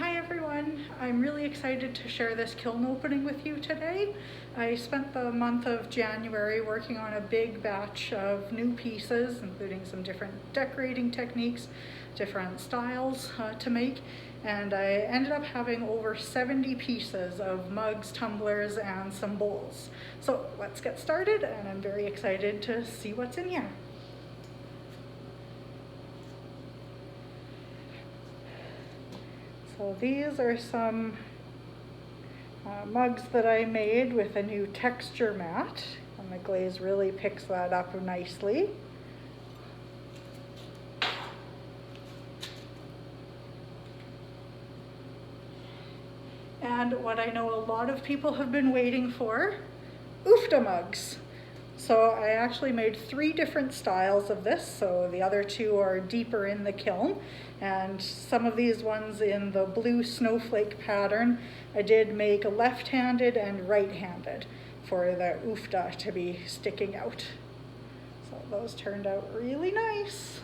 Hi everyone, I'm really excited to share this kiln opening with you today. I spent the month of January working on a big batch of new pieces, including some different decorating techniques, different styles to make, and I ended up having over 70 pieces of mugs, tumblers, and some bowls. So let's get started, and I'm very excited to see what's in here. So these are some mugs that I made with a new texture mat, and the glaze really picks that up nicely. And what I know a lot of people have been waiting for, Ufta mugs. So I actually made 3 different styles of this, so the other 2 are deeper in the kiln, and some of these ones in the blue snowflake pattern I did make left-handed and right-handed for the Ufta to be sticking out. So those turned out really nice.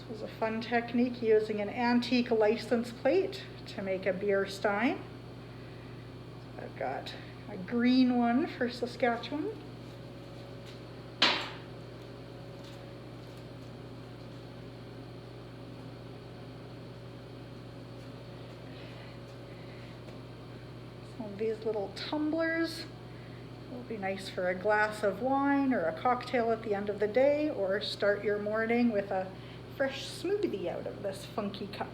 Was a fun technique using an antique license plate to make a beer stein. I've got a green one for Saskatchewan. Some of these little tumblers will be nice for a glass of wine or a cocktail at the end of the day, or start your morning with a fresh smoothie out of this funky cup.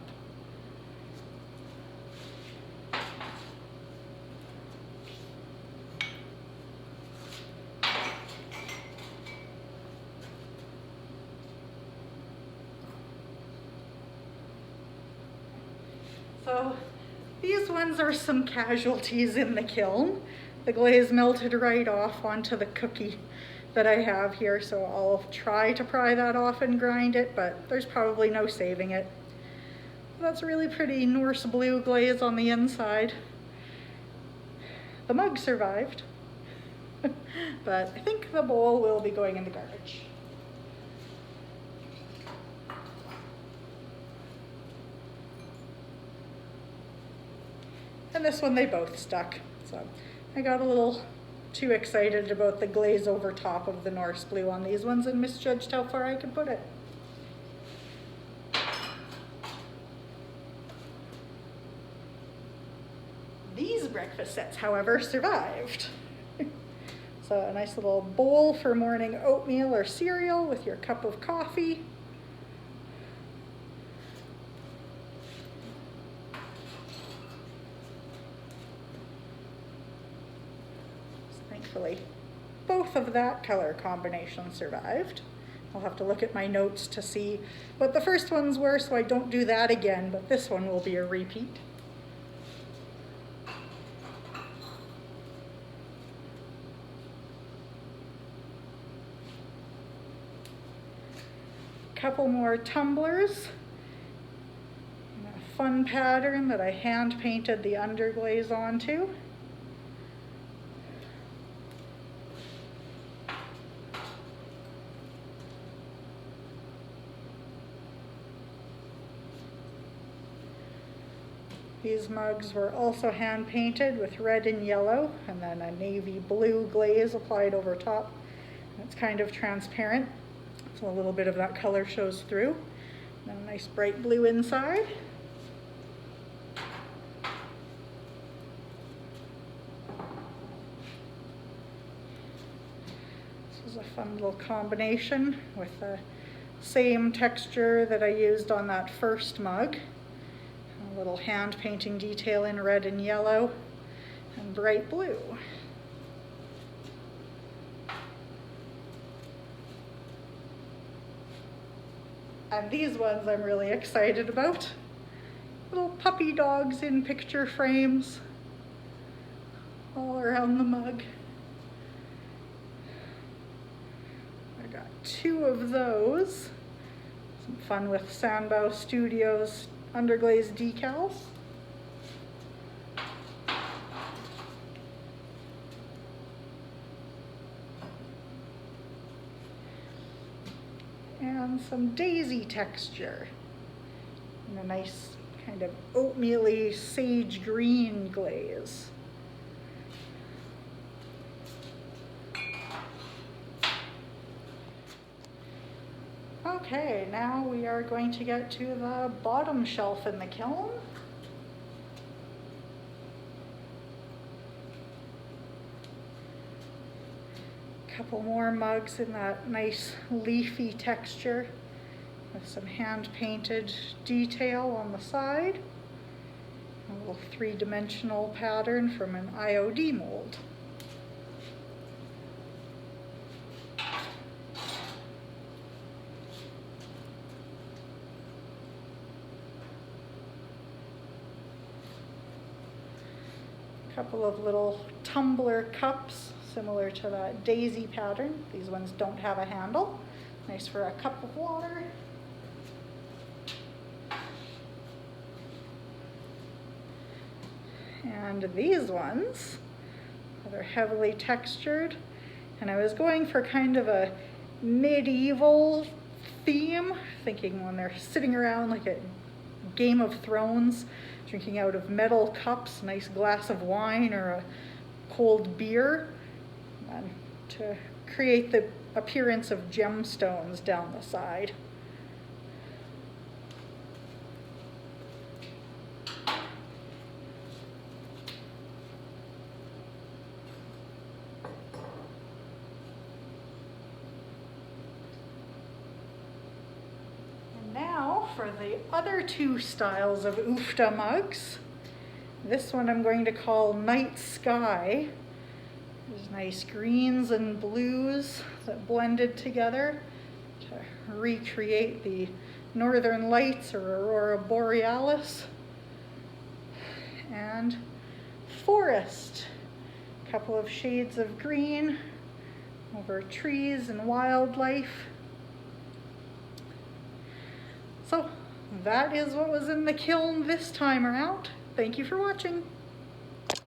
So these ones are some casualties in the kiln. The glaze melted right off onto the cookie that I have here, so I'll try to pry that off and grind it, but there's probably no saving it. That's really pretty Norse blue glaze on the inside. The mug survived, but I think the bowl will be going in the garbage. And this one, they both stuck, so I got a little too excited about the glaze over top of the Norse blue on these ones and misjudged how far I could put it. These breakfast sets, however, survived. So a nice little bowl for morning oatmeal or cereal with your cup of coffee. Thankfully, both of that color combination survived. I'll have to look at my notes to see what the first ones were, so I don't do that again, but this one will be a repeat. Couple more tumblers. A fun pattern that I hand painted the underglaze onto. These mugs were also hand painted with red and yellow, and then a navy blue glaze applied over top. It's kind of transparent, so a little bit of that color shows through. And a nice bright blue inside. This is a fun little combination with the same texture that I used on that first mug. A little hand painting detail in red and yellow and bright blue. And these ones I'm really excited about. Little puppy dogs in picture frames all around the mug. I got 2 of those. Some fun with Sandbow Studios underglaze decals. and some daisy texture and a nice kind of oatmeal-y sage green glaze. Okay, now we are going to get to the bottom shelf in the kiln. Couple more mugs in that nice leafy texture with some hand-painted detail on the side. A little three-dimensional pattern from an IOD mold. Couple of little tumbler cups similar to that daisy pattern. These ones don't have a handle. Nice for a cup of water. And these ones that are heavily textured. And I was going for kind of a medieval theme, thinking when they're sitting around like a Game of Thrones, drinking out of metal cups, nice glass of wine or a cold beer, and to create the appearance of gemstones down the side. Now for the other two styles of Ufta mugs. This one I'm going to call Night Sky. There's nice greens and blues that blended together to recreate the northern lights or aurora borealis. And forest. A couple of shades of green over trees and wildlife. So that is what was in the kiln this time around. Thank you for watching.